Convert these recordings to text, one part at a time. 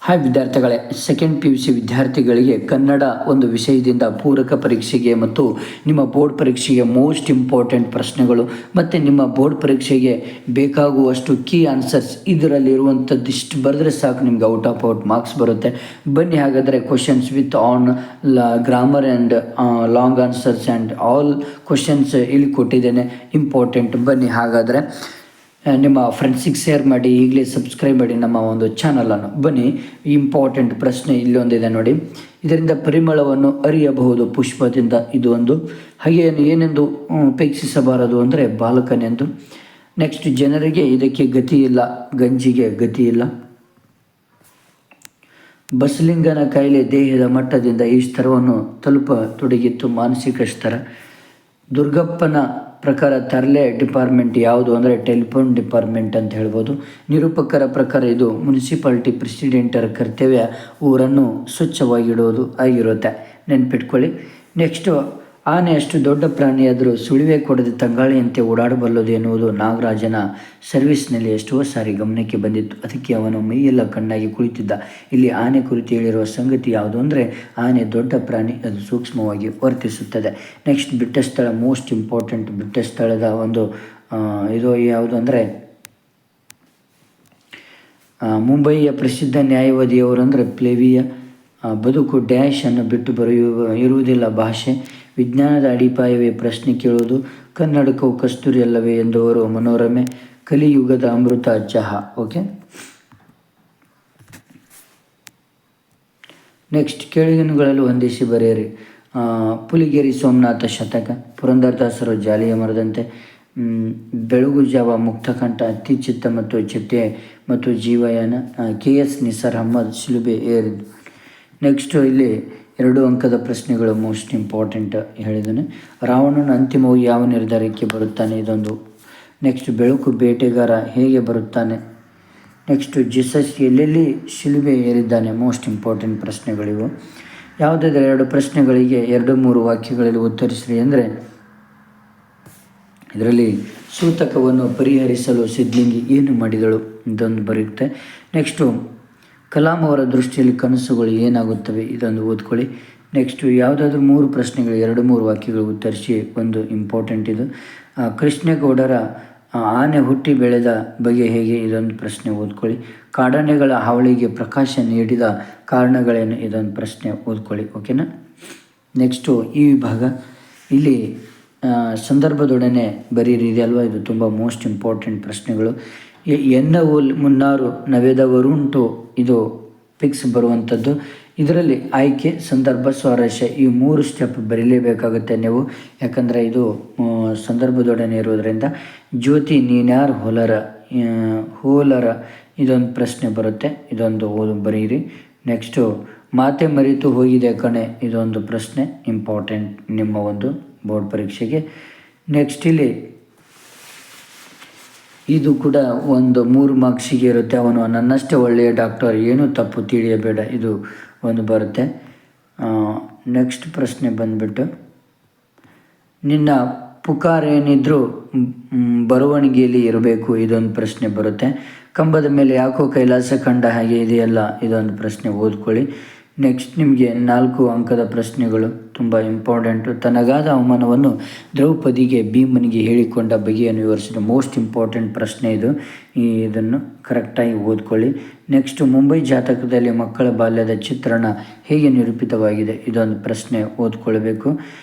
Hi ವಿದ್ಯಾರ್ಥಿಗಳೇ, second P U C ವಿದ್ಯಾರ್ಥಿಗಳಿಗೆ ಕನ್ನಡ ಒಂದು ವಿಷಯದಿಂದ ಪೂರಕ ಪರೀಕ್ಷೆಗೆ ಮತ್ತು ನಿಮ್ಮ ಬೋರ್ಡ್ ಪರೀಕ್ಷೆಗೆ ಮೋಸ್ಟ್ ಇಂಪಾರ್ಟೆಂಟ್ ಪ್ರಶ್ನೆಗಳು ಮತ್ತು ನಿಮ್ಮ ಬೋರ್ಡ್ ಪರೀಕ್ಷೆಗೆ ಬೇಕಾಗುವಷ್ಟು ಕೀ ಆನ್ಸರ್ಸ್ ಇದರಲ್ಲಿರುವಂಥದ್ದಿಷ್ಟು ಬರೆದ್ರೆ ಸಾಕು, ನಿಮ್ಗೆ ಔಟ್ ಆಫ್ ಔಟ್ ಮಾರ್ಕ್ಸ್ ಬರುತ್ತೆ. ಬನ್ನಿ ಹಾಗಾದರೆ questions with on grammar and long answers and all questions ಇಲ್ಲಿ ಕೊಟ್ಟಿದ್ದೇನೆ, ಇಂಪಾರ್ಟೆಂಟ್. ಬನ್ನಿ ಹಾಗಾದರೆ ನಿಮ್ಮ ಫ್ರೆಂಡ್ಸಿಗೆ ಶೇರ್ ಮಾಡಿ, ಈಗಲೇ ಸಬ್ಸ್ಕ್ರೈಬ್ ಮಾಡಿ ನಮ್ಮ ಒಂದು ಚಾನಲನ್ನು. ಬನ್ನಿ, ಇಂಪಾರ್ಟೆಂಟ್ ಪ್ರಶ್ನೆ ಇಲ್ಲೊಂದಿದೆ ನೋಡಿ. ಇದರಿಂದ ಪರಿಮಳವನ್ನು ಅರಿಯಬಹುದು ಪುಷ್ಪದಿಂದ, ಇದು ಒಂದು. ಹಾಗೆ ಏನೆಂದು ಉಪೇಕ್ಷಿಸಬಾರದು ಅಂದರೆ ಬಾಲಕನೆಂದು. ನೆಕ್ಸ್ಟ್, ಜನರಿಗೆ ಇದಕ್ಕೆ ಗತಿ ಇಲ್ಲ, ಗಂಜಿಗೆ ಗತಿ ಇಲ್ಲ. ಬಸಲಿಂಗನ ಕಾಯಿಲೆ ದೇಹದ ಮಟ್ಟದಿಂದ ಈ ಸ್ತರವನ್ನು ತಲುಪತೊಡಗಿತ್ತು, ಮಾನಸಿಕ ಸ್ತರ. ದುರ್ಗಪ್ಪನ ಪ್ರಕಾರ ತರಲೆ ಡಿಪಾರ್ಟ್ಮೆಂಟ್ ಯಾವುದು ಅಂದರೆ ಟೆಲಿಫೋನ್ ಡಿಪಾರ್ಟ್ಮೆಂಟ್ ಅಂತ ಹೇಳ್ಬೋದು. ನಿರೂಪಕರ ಪ್ರಕಾರ ಇದು ಮುನ್ಸಿಪಾಲಿಟಿ ಪ್ರೆಸಿಡೆಂಟರ ಕರ್ತವ್ಯ ಊರನ್ನು ಸ್ವಚ್ಛವಾಗಿಡುವುದು ಆಗಿರುತ್ತೆ, ನೆನ್ಪಿಟ್ಕೊಳ್ಳಿ. ನೆಕ್ಸ್ಟು, ಆನೆ ಅಷ್ಟು ದೊಡ್ಡ ಪ್ರಾಣಿಯಾದರೂ ಸುಳಿವೆ ಕೊಡದೆ ತಂಗಾಳಿಯಂತೆ ಓಡಾಡಬಲ್ಲದು ಎನ್ನುವುದು ನಾಗರಾಜನ ಸರ್ವಿಸ್ನಲ್ಲಿ ಎಷ್ಟೋ ಸಾರಿ ಗಮನಕ್ಕೆ ಬಂದಿತ್ತು. ಅದಕ್ಕೆ ಅವನು ಮೈಯೆಲ್ಲ ಕಣ್ಣಾಗಿ ಕುಳಿತಿದ್ದ. ಇಲ್ಲಿ ಆನೆ ಕುರಿತು ಹೇಳಿರುವ ಸಂಗತಿ ಯಾವುದು ಅಂದರೆ ಆನೆ ದೊಡ್ಡ ಪ್ರಾಣಿ, ಅದು ಸೂಕ್ಷ್ಮವಾಗಿ ವರ್ತಿಸುತ್ತದೆ. ನೆಕ್ಸ್ಟ್, ಬಿಟ್ಟ ಸ್ಥಳ ಮೋಸ್ಟ್ ಇಂಪಾರ್ಟೆಂಟ್. ಬಿಟ್ಟ ಸ್ಥಳದ ಒಂದು ಇದು ಯಾವುದು ಅಂದರೆ ಮುಂಬಯಿಯ ಪ್ರಸಿದ್ಧ ನ್ಯಾಯವಾದಿಯವರು ಅಂದರೆ ಪ್ಲೇವಿಯ. ಬದುಕು ಡ್ಯಾಶನ್ನು ಬಿಟ್ಟು ಇರುವುದಿಲ್ಲ ಭಾಷೆ. ವಿಜ್ಞಾನದ ಅಡಿಪಾಯವೇ ಪ್ರಶ್ನೆ ಕೇಳುವುದು. ಕನ್ನಡಕವು ಕಸ್ತೂರಿ ಅಲ್ಲವೇ ಎಂದವರು ಮನೋರಮೆ. ಕಲಿಯುಗದ ಅಮೃತ ಚಹಾ. ಓಕೆ, ನೆಕ್ಸ್ಟ್, ಕೆಳಗಿನಗಳಲ್ಲಿ ಹೊಂದಿಸಿ ಬರೆಯಿರಿ. ಪುಲಿಗೇರಿ ಸೋಮನಾಥ ಶತಕ, ಪುರಂದರದಾಸರು ಜಾಲಿಯ ಮರದಂತೆ, ಬೆಳಗು ಜಾವ ಮುಕ್ತಕಂಠ, ಅತ್ತಿಚಿತ್ತ ಮತ್ತು ಚಿಟ್ಟೆ ಮತ್ತು ಜೀವಯಾನ, KS ನಿಸಾರ್ ಅಹಮದ್ ಶಿಲುಬೆ ಏರಿದ್ದು. ನೆಕ್ಸ್ಟು ಇಲ್ಲಿ 2 ಅಂಕದ ಪ್ರಶ್ನೆಗಳು ಮೋಸ್ಟ್ ಇಂಪಾರ್ಟೆಂಟ್ ಹೇಳಿದ್ದಾನೆ. ರಾವಣನ ಅಂತಿಮವಾಗಿ ಯಾವ ನಿರ್ಧಾರಕ್ಕೆ ಬರುತ್ತಾನೆ, ಇದೊಂದು. ನೆಕ್ಸ್ಟ್, ಬೆಳಕು ಬೇಟೆಗಾರ ಹೇಗೆ ಬರುತ್ತಾನೆ. ನೆಕ್ಸ್ಟು, ಜೀಸಸ್ ಎಲ್ಲೆಲ್ಲಿ ಶಿಲುಬೆ ಏರಿದ್ದಾನೆ, ಮೋಸ್ಟ್ ಇಂಪಾರ್ಟೆಂಟ್ ಪ್ರಶ್ನೆಗಳಿವು. ಯಾವುದಾದ್ರೂ 2 ಪ್ರಶ್ನೆಗಳಿಗೆ 2-3 ವಾಕ್ಯಗಳಲ್ಲಿ ಉತ್ತರಿಸ್ರಿ ಅಂದರೆ ಇದರಲ್ಲಿ ಸೂತಕವನ್ನು ಪರಿಹರಿಸಲು ಸಿದ್ಲಿಂಗಿ ಏನು ಮಾಡಿದಳು, ಇದೊಂದು ಬರುತ್ತೆ. ನೆಕ್ಸ್ಟು, ಕಲಾಂ ಅವರ ದೃಷ್ಟಿಯಲ್ಲಿ ಕನಸುಗಳು ಏನಾಗುತ್ತವೆ, ಇದೊಂದು ಓದ್ಕೊಳ್ಳಿ. ನೆಕ್ಸ್ಟು, ಯಾವುದಾದ್ರೂ 3 ಪ್ರಶ್ನೆಗಳು 2-3 ವಾಕ್ಯಗಳು ಉತ್ತರಿಸಿ, ಒಂದು ಇಂಪಾರ್ಟೆಂಟ್ ಇದು. ಕೃಷ್ಣೇಗೌಡರ ಆನೆ ಹುಟ್ಟಿ ಬೆಳೆದ ಬಗೆ ಹೇಗೆ, ಇದೊಂದು ಪ್ರಶ್ನೆ ಓದ್ಕೊಳ್ಳಿ. ಕಾಡಾನೆಗಳ ಹಾವಳಿಗೆ ಪ್ರಕಾಶ ನೀಡಿದ ಕಾರಣಗಳೇನು, ಇದೊಂದು ಪ್ರಶ್ನೆ ಓದ್ಕೊಳ್ಳಿ. ಓಕೆನಾ. ನೆಕ್ಸ್ಟು, ಈ ವಿಭಾಗ ಇಲ್ಲಿ ಸಂದರ್ಭದೊಡನೆ ಬರೀರಿ, ಇದೆ ಅಲ್ವಾ, ಇದು ತುಂಬ ಮೋಸ್ಟ್ ಇಂಪಾರ್ಟೆಂಟ್ ಪ್ರಶ್ನೆಗಳು. ಎನ್ನವು ಮುನ್ನಾರು ನವೆದವರುಂಟು, ಇದು ಫಿಕ್ಸ್ ಬರುವಂಥದ್ದು. ಇದರಲ್ಲಿ ಆಯ್ಕೆ, ಸಂದರ್ಭ, ಸ್ವಾರಸ್ಯ, ಈ 3 ಸ್ಟೆಪ್ ಬರೀಲೇಬೇಕಾಗುತ್ತೆ ನೀವು, ಯಾಕಂದರೆ ಇದು ಸಂದರ್ಭದೊಡನೆ ಇರೋದರಿಂದ. ಜ್ಯೋತಿ ನೀನ್ಯಾರು ಹೋಲರ ಇದೊಂದು ಪ್ರಶ್ನೆ ಬರುತ್ತೆ, ಇದೊಂದು ಬರೀರಿ. ನೆಕ್ಸ್ಟು, ಮಾತೆ ಮರೆತು ಹೋಗಿದೆ ಕಣೆ, ಇದೊಂದು ಪ್ರಶ್ನೆ ಇಂಪಾರ್ಟೆಂಟ್ ನಿಮ್ಮ ಒಂದು ಬೋರ್ಡ್ ಪರೀಕ್ಷೆಗೆ. ನೆಕ್ಸ್ಟ್, ಇಲ್ಲಿ ಇದು ಕೂಡ ಒಂದು 3 ಮಾರ್ಕ್ಸಿಗೆ ಇರುತ್ತೆ. ಅವನು ನನ್ನಷ್ಟೇ ಒಳ್ಳೆಯ ಡಾಕ್ಟರ್, ಏನೂ ತಪ್ಪು ತಿಳಿಯಬೇಡ, ಇದು ಒಂದು ಬರುತ್ತೆ. ನೆಕ್ಸ್ಟ್ ಪ್ರಶ್ನೆ ಬಂದುಬಿಟ್ಟು, ನಿನ್ನ ಪುಕಾರೇನಿದ್ರೂ ಬರವಣಿಗೆಯಲ್ಲಿ ಇರಬೇಕು, ಇದೊಂದು ಪ್ರಶ್ನೆ ಬರುತ್ತೆ. ಕಂಬದ ಮೇಲೆ ಯಾಕೋ ಕೈಲಾಸ ಕಂಡ ಹಾಗೆ ಇದೆಯಲ್ಲ, ಇದೊಂದು ಪ್ರಶ್ನೆ ಓದ್ಕೊಳ್ಳಿ. ನೆಕ್ಸ್ಟ್, ನಿಮಗೆ 4 ಅಂಕದ ಪ್ರಶ್ನೆಗಳು ತುಂಬ ಇಂಪಾರ್ಟೆಂಟು. ತನಗಾದ ಅವಮಾನವನ್ನು ದ್ರೌಪದಿಗೆ ಭೀಮನಿಗೆ ಹೇಳಿಕೊಂಡ ಬಗೆಯನ್ನು ವಿವರಿಸಿದ, ಮೋಸ್ಟ್ ಇಂಪಾರ್ಟೆಂಟ್ ಪ್ರಶ್ನೆ ಇದು, ಇದನ್ನು ಕರೆಕ್ಟಾಗಿ ಓದ್ಕೊಳ್ಳಿ. ನೆಕ್ಸ್ಟು, ಮುಂಬೈ ಜಾತಕದಲ್ಲಿ ಮಕ್ಕಳ ಬಾಲ್ಯದ ಚಿತ್ರಣ ಹೇಗೆ ನಿರೂಪಿತವಾಗಿದೆ, ಇದೊಂದು ಪ್ರಶ್ನೆ ಓದ್ಕೊಳ್ಬೇಕು.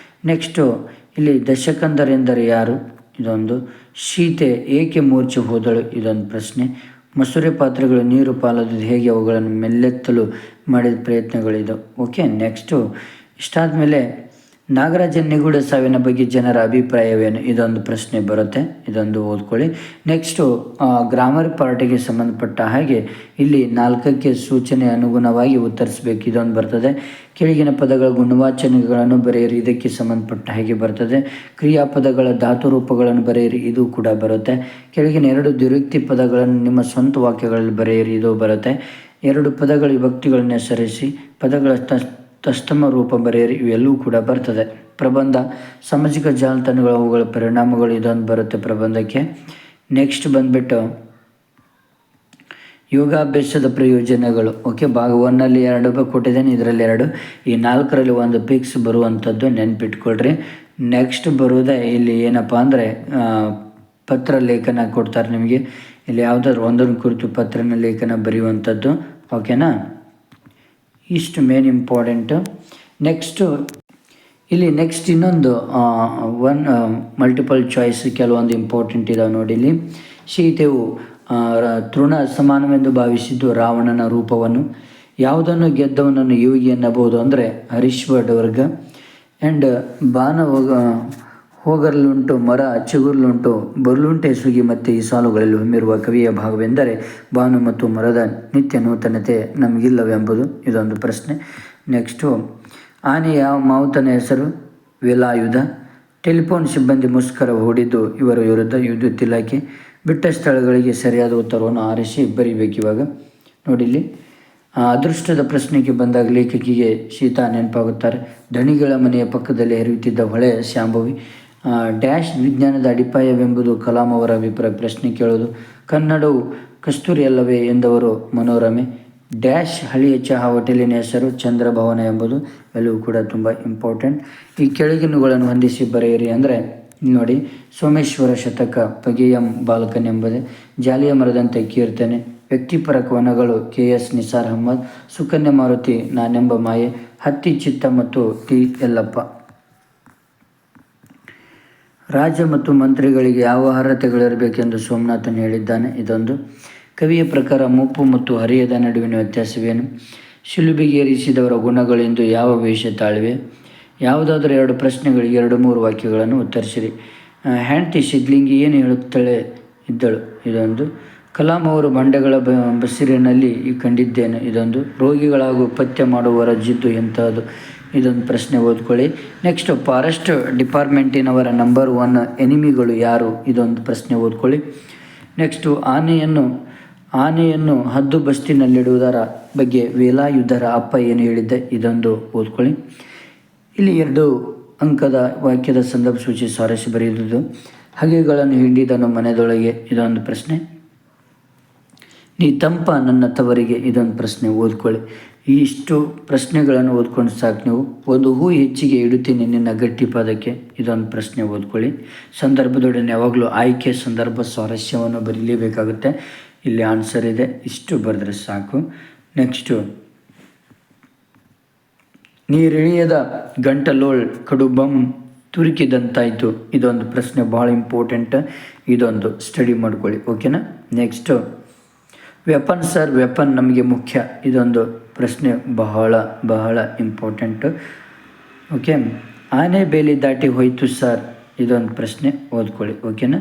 ನೆಕ್ಸ್ಟು, ಇಲ್ಲಿ ದಶಕಂದರೆಂದರೆ ಯಾರು, ಇದೊಂದು. ಸೀತೆ ಏಕೆ ಮೂರ್ಛೆ ಹೋದಳು, ಇದೊಂದು ಪ್ರಶ್ನೆ. ಮಸೂರೆ ಪಾತ್ರೆಗಳು ನೀರು ಪಾಲದು ಹೇಗೆ ಅವುಗಳನ್ನು ಮೆಲ್ಲೆತ್ತಲು ಮಾಡಿದ ಪ್ರಯತ್ನಗಳಿದು. ಓಕೆ. ನೆಕ್ಸ್ಟು, ಇಷ್ಟಾದ ಮೇಲೆ ನಾಗರಾಜ ನಿಗೂಢ ಸಾವಿನ ಬಗ್ಗೆ ಜನರ ಅಭಿಪ್ರಾಯವೇನು, ಇದೊಂದು ಪ್ರಶ್ನೆ ಬರುತ್ತೆ, ಇದೊಂದು ಓದ್ಕೊಳ್ಳಿ. ನೆಕ್ಸ್ಟು, ಗ್ರಾಮರ್ ಪಾರ್ಟಿಗೆ ಸಂಬಂಧಪಟ್ಟ ಹಾಗೆ ಇಲ್ಲಿ 4ಕ್ಕೆ ಸೂಚನೆ ಅನುಗುಣವಾಗಿ ಉತ್ತರಿಸಬೇಕು, ಇದೊಂದು ಬರ್ತದೆ. ಕೆಳಗಿನ ಪದಗಳ ಗುಣವಾಚಕಗಳನ್ನು ಬರೆಯಿರಿ, ಇದಕ್ಕೆ ಸಂಬಂಧಪಟ್ಟ ಹಾಗೆ ಬರ್ತದೆ. ಕ್ರಿಯಾಪದಗಳ ಧಾತು ರೂಪಗಳನ್ನು ಬರೆಯಿರಿ, ಇದು ಕೂಡ ಬರುತ್ತೆ. ಕೆಳಗಿನ 2 ದ್ವಿರುಕ್ತಿ ಪದಗಳನ್ನು ನಿಮ್ಮ ಸ್ವಂತ ವಾಕ್ಯಗಳಲ್ಲಿ ಬರೆಯಿರಿ, ಇದು ಬರುತ್ತೆ. 2 ಪದಗಳ ವಿಭಕ್ತಿಗಳನ್ನು ಹೆಸರಿಸಿ, ಪದಗಳ ತಸ್ತಮ ರೂಪ ಬರೆಯಿರಿ, ಇವೆಲ್ಲವೂ ಕೂಡ ಬರ್ತದೆ. ಪ್ರಬಂಧ, ಸಾಮಾಜಿಕ ಜಾಲತಾಣಗಳು ಅವುಗಳ ಪರಿಣಾಮಗಳು, ಇದೊಂದು ಬರುತ್ತೆ ಪ್ರಬಂಧಕ್ಕೆ. ನೆಕ್ಸ್ಟ್ ಬಂದುಬಿಟ್ಟು ಯೋಗಾಭ್ಯಾಸದ ಪ್ರಯೋಜನಗಳು. ಓಕೆ, ಭಾಗ 1ನಲ್ಲಿ 2 ಕೊಟ್ಟಿದ್ದೇನೆ, ಇದರಲ್ಲಿ 2. ಈ 4ರಲ್ಲಿ ಒಂದು ಪಿಕ್ಸ್ ಬರುವಂಥದ್ದು ನೆನ್ಪಿಟ್ಕೊಳ್ರಿ. ನೆಕ್ಸ್ಟ್ ಬರೋದೇ ಇಲ್ಲಿ ಏನಪ್ಪ ಅಂದರೆ ಪತ್ರ ಲೇಖನ ಕೊಡ್ತಾರೆ ನಿಮಗೆ. ಇಲ್ಲಿ ಯಾವುದಾದ್ರು ಒಂದನ್ನು ಕುರಿತು ಪತ್ರನ ಲೇಖನ ಬರೆಯುವಂಥದ್ದು. ಓಕೆನಾ, ಇಷ್ಟು ಮೇನ್ ಇಂಪಾರ್ಟೆಂಟು. ನೆಕ್ಸ್ಟ್ ಇನ್ನೊಂದು ಮಲ್ಟಿಪಲ್ ಚಾಯ್ಸ್ ಕೆಲವೊಂದು ಇಂಪಾರ್ಟೆಂಟ್ ಇದಾವೆ ನೋಡಿ. ಇಲ್ಲಿ ಸೀತೆಯು ತೃಣ ಸಮಾನವೆಂದು ಭಾವಿಸಿದ್ದು ರಾವಣನ ರೂಪವನ್ನು. ಯಾವುದನ್ನು ಗೆದ್ದವನನ್ನು ಯೋಗಿ ಎನ್ನಬಹುದು ಅಂದರೆ ಹರೀಶ್ವರ್ಡ್ ವರ್ಗ. ಆ್ಯಂಡ್ ಬಾನ ಹೋಗರ್ಲುಂಟು ಮರ ಚಿಗುರ್ಲುಂಟು ಬರ್ಲುಂಟೆ ಸುಗಿ ಮತ್ತು ಈ ಸಾಲುಗಳಲ್ಲಿ ಹೊಮ್ಮಿರುವ ಕವಿಯ ಭಾಗವೆಂದರೆ ಬಾನು ಮತ್ತು ಮರದ ನಿತ್ಯ ನೂತನತೆ ನಮಗಿಲ್ಲವೆಂಬುದು. ಇದೊಂದು ಪ್ರಶ್ನೆ. ನೆಕ್ಸ್ಟು ಆನೆಯ ಮಾವುತನ ಹೆಸರು ವೇಲಾಯುಧ. ಟೆಲಿಫೋನ್ ಸಿಬ್ಬಂದಿ ಮುಷ್ಕರ ಹೂಡಿದ್ದು ಇವರ ವಿರುದ್ಧ ವಿದ್ಯುತ್ ಇಲಾಖೆ. ಬಿಟ್ಟ ಸ್ಥಳಗಳಿಗೆ ಸರಿಯಾದ ಉತ್ತರವನ್ನು ಆರಿಸಿ ಬರಿಬೇಕು. ಇವಾಗ ನೋಡಿ, ಇಲ್ಲಿ ಅದೃಷ್ಟದ ಪ್ರಶ್ನೆಗೆ ಬಂದಾಗ ಲೇಖಕಿಗೆ ಸೀತಾ ನೆನಪಾಗುತ್ತಾರೆ. ದಣಿಗಳ ಮನೆಯ ಪಕ್ಕದಲ್ಲಿ ಹರಿಯುತ್ತಿದ್ದ ಹೊಳೆ ಶಾಂಭವಿ. ಡ್ಯಾಶ್ ವಿಜ್ಞಾನದ ಅಡಿಪಾಯವೆಂಬುದು ಕಲಾಂ ಅವರ ಅಭಿಪ್ರಾಯ. ಪ್ರಶ್ನೆ ಕೇಳೋದು. ಕನ್ನಡವು ಕಸ್ತೂರಿ ಅಲ್ಲವೇ ಎಂದವರು ಮನೋರಮೆ. ಡ್ಯಾಶ್ ಹಳೆಯ ಚಹಾ ಹೋಟೆಲಿನ ಹೆಸರು ಚಂದ್ರಭವನ ಎಂಬುದು. ಎಲ್ಲವೂ ಕೂಡ ತುಂಬ ಇಂಪಾರ್ಟೆಂಟ್. ಈ ಕೆಳಗಿನವುಗಳನ್ನು ಹೊಂದಿಸಿ ಬರೆಯಿರಿ ಅಂದರೆ ನೋಡಿ, ಸೋಮೇಶ್ವರ ಶತಕ ಪಗೆಯಂ ಬಾಲಕನ್ ಎಂಬುದೇ. ಜಾಲಿಯ ಮರದಂತೆ ಕೀರ್ತನೆ. ವ್ಯಕ್ತಿಪರ ಕವನಗಳು KS ನಿಸಾರ್ ಅಹ್ಮದ್. ಸುಕನ್ಯಾ ಮಾರುತಿ ನಾನೆಂಬ ಮಾಯೆ. ಹತ್ತಿ ಚಿತ್ತ ಮತ್ತು ಟಿ ಯಲ್ಲಪ್ಪ. ರಾಜ ಮತ್ತು ಮಂತ್ರಿಗಳಿಗೆ ಯಾವ ಅರ್ಹತೆಗಳಿರಬೇಕೆಂದು ಸೋಮನಾಥನ್ ಹೇಳಿದ್ದಾನೆ. ಇದೊಂದು. ಕವಿಯ ಪ್ರಕಾರ ಮುಪ್ಪು ಮತ್ತು ಹರಿಯದ ನಡುವಿನ ವ್ಯತ್ಯಾಸವೇನು? ಶಿಲುಬೆಗೇರಿಸಿದವರ ಗುಣಗಳೆಂದು ಯಾವ ವೇಷ ತಾಳಿವೆ? ಯಾವುದಾದ್ರೂ 2 ಪ್ರಶ್ನೆಗಳಿಗೆ 2-3 ವಾಕ್ಯಗಳನ್ನು ಉತ್ತರಿಸಿರಿ. ಹೆಂಡತಿ ಸಿದ್ಲಿಂಗಿ ಏನು ಹೇಳುತ್ತಲೇ ಇದ್ದಳು. ಇದೊಂದು. ಕಲಾಂ ಅವರು ಬಂಡೆಗಳ ಬಸಿರಿನಲ್ಲಿ ಕಂಡಿದ್ದೇನೆ. ಇದೊಂದು. ರೋಗಿಗಳಾಗೂ ಪಥ್ಯ ಮಾಡುವವರ ಜಿದ್ದು ಎಂಥದ್ದು. ಇದೊಂದು ಪ್ರಶ್ನೆ ಓದ್ಕೊಳ್ಳಿ. ನೆಕ್ಸ್ಟ್, ಫಾರೆಸ್ಟ್ ಡಿಪಾರ್ಟ್ಮೆಂಟಿನವರ ನಂಬರ್ 1 ಎನಿಮಿಗಳು ಯಾರು? ಇದೊಂದು ಪ್ರಶ್ನೆ ಓದ್ಕೊಳ್ಳಿ. ನೆಕ್ಸ್ಟು ಆನೆಯನ್ನು ಹದ್ದು ಬಸ್ತಿನಲ್ಲಿಡುವುದರ ಬಗ್ಗೆ ವೇಲಾಯುಧರ ಅಪ್ಪ ಏನು ಹೇಳಿದ್ದೆ. ಇದೊಂದು ಓದ್ಕೊಳ್ಳಿ. ಇಲ್ಲಿ 2 ಅಂಕದ ವಾಕ್ಯದ ಸಂದರ್ಭ ಸೂಚಿ ಸಾರಿಸಿ ಬರೆಯುವುದು. ಹಗೆಗಳನ್ನು ಹಿಂಡಿದನು ಮನೆಯದೊಳಗೆ. ಇದೊಂದು ಪ್ರಶ್ನೆ. ನೀ ತಂಪ ನನ್ನ ತವರಿಗೆ. ಇದೊಂದು ಪ್ರಶ್ನೆ ಓದ್ಕೊಳ್ಳಿ. ಇಷ್ಟು ಪ್ರಶ್ನೆಗಳನ್ನು ಓದ್ಕೊಂಡು ಸಾಕು ನೀವು. ಒಂದು ಹೂ ಹೆಚ್ಚಿಗೆ ಇಡುತ್ತೀನಿ ನಿನ್ನ ಗಟ್ಟಿ ಪದಕ್ಕೆ. ಇದೊಂದು ಪ್ರಶ್ನೆ ಓದ್ಕೊಳ್ಳಿ. ಸಂದರ್ಭದೊಡನೆ ಯಾವಾಗಲೂ ಆಯ್ಕೆ ಸಂದರ್ಭ ಸ್ವಾರಸ್ಯವನ್ನು ಬರೀಲೇಬೇಕಾಗುತ್ತೆ. ಇಲ್ಲಿ ಆನ್ಸರ್ ಇದೆ. ಇಷ್ಟು ಬರೆದ್ರೆ ಸಾಕು. ನೆಕ್ಸ್ಟು, ನೀರಿಳಿಯದ ಗಂಟಲೋಳ್ ಕಡುಬಂ ತುರುಕಿದಂತಾಯಿತು. ಇದೊಂದು ಪ್ರಶ್ನೆ ಭಾಳ ಇಂಪಾರ್ಟೆಂಟ್. ಇದೊಂದು ಸ್ಟಡಿ ಮಾಡ್ಕೊಳ್ಳಿ. ಓಕೆನಾ. ನೆಕ್ಸ್ಟು, ವೆಪನ್ ಸರ್, ವೆಪನ್ ನಮಗೆ ಮುಖ್ಯ. ಇದೊಂದು ಪ್ರಶ್ನೆ ಬಹಳ ಇಂಪಾರ್ಟೆಂಟು. ಓಕೆ. ಆನೆ ಬೇಲಿ ದಾಟಿ ಹೋಯಿತು ಸರ್. ಇದೊಂದು ಪ್ರಶ್ನೆ ಓದ್ಕೊಳ್ಳಿ. ಓಕೆನಾ.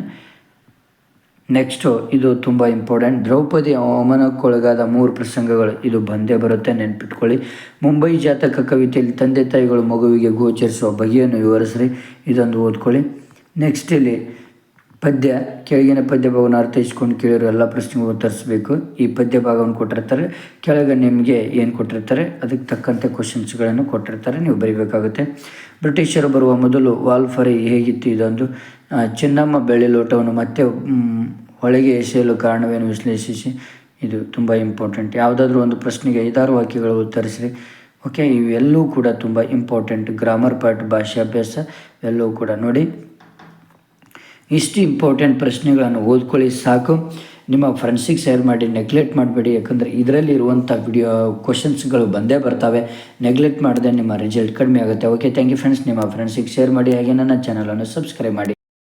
ನೆಕ್ಸ್ಟು, ಇದು ತುಂಬ ಇಂಪಾರ್ಟೆಂಟ್. ದ್ರೌಪದಿ ಅವಮಾನಕ್ಕೊಳಗಾದ 3 ಪ್ರಸಂಗಗಳು. ಇದು ಬಂದೇ ಬರುತ್ತೆ, ನೆನ್ಪಿಟ್ಕೊಳ್ಳಿ. ಮುಂಬೈ ಜಾತಕ ಕವಿತೆಯಲ್ಲಿ ತಂದೆ ತಾಯಿಗಳು ಮಗುವಿಗೆ ಗೋಚರಿಸುವ ಬಗೆಯನ್ನು ವಿವರಿಸ್ರಿ. ಇದೊಂದು ಓದ್ಕೊಳ್ಳಿ. ನೆಕ್ಸ್ಟ್, ಇಲ್ಲಿ ಪದ್ಯ, ಕೆಳಗಿನ ಪದ್ಯ ಭಾಗವನ್ನು ಅರ್ಥೈಸ್ಕೊಂಡು ಕೇಳಿರೋ ಎಲ್ಲ ಪ್ರಶ್ನೆಗೂ ಉತ್ತರಿಸಬೇಕು. ಈ ಪದ್ಯ ಭಾಗವನ್ನು ಕೊಟ್ಟಿರ್ತಾರೆ, ಕೆಳಗೆ ನಿಮಗೆ ಏನು ಕೊಟ್ಟಿರ್ತಾರೆ ಅದಕ್ಕೆ ತಕ್ಕಂತೆ ಕ್ವಶನ್ಸ್ಗಳನ್ನು ಕೊಟ್ಟಿರ್ತಾರೆ, ನೀವು ಬರೀಬೇಕಾಗುತ್ತೆ. ಬ್ರಿಟಿಷರು ಬರುವ ಮೊದಲು ವಾಲ್ಫರಿ ಹೇಗಿತ್ತು. ಇದೊಂದು. ಚಿನ್ನಮ್ಮ ಬೆಳ್ಳಿ ಲೋಟವನ್ನು ಮತ್ತೆ ಹೊಳೆಗೆ ಎಸೆಯಲು ಕಾರಣವೇನು ವಿಶ್ಲೇಷಿಸಿ. ಇದು ತುಂಬ ಇಂಪಾರ್ಟೆಂಟ್. ಯಾವುದಾದ್ರೂ ಒಂದು ಪ್ರಶ್ನೆಗೆ 5-6 ವಾಕ್ಯಗಳು ಉತ್ತರಿಸ್ರಿ. ಓಕೆ. ಇವೆಲ್ಲವೂ ಕೂಡ ತುಂಬ ಇಂಪಾರ್ಟೆಂಟ್. ಗ್ರಾಮರ್ ಪಾರ್ಟ್, ಭಾಷಾಭ್ಯಾಸ ಎಲ್ಲವೂ ಕೂಡ ನೋಡಿ. ಇಷ್ಟು ಇಂಪಾರ್ಟೆಂಟ್ ಪ್ರಶ್ನೆಗಳನ್ನು ಓದ್ಕೊಳ್ಳಿ ಸಾಕು. ನಿಮ್ಮ ಫ್ರೆಂಡ್ಸಿಗೆ ಶೇರ್ ಮಾಡಿ, ನೆಗ್ಲೆಕ್ಟ್ ಮಾಡಬೇಡಿ. ಯಾಕಂದರೆ ಇದರಲ್ಲಿ ಇರುವಂಥ ಕ್ವಶನ್ಸ್ಗಳು ಬಂದೇ ಬರ್ತವೆ. ನೆಗ್ಲೆಕ್ಟ್ ಮಾಡಿದ್ರೆ ನಿಮ್ಮ ರಿಸಲ್ಟ್ ಕಡಿಮೆ ಆಗುತ್ತೆ. Okay, thank you friends. ನಿಮ್ಮ ಫ್ರೆಂಡ್ಸಿಗೆ ಶೇರ್ ಮಾಡಿ, ಹಾಗೆ ನನ್ನ ಚಾನಲನ್ನು ಸಬ್ಸ್ಕ್ರೈಬ್ ಮಾಡಿ.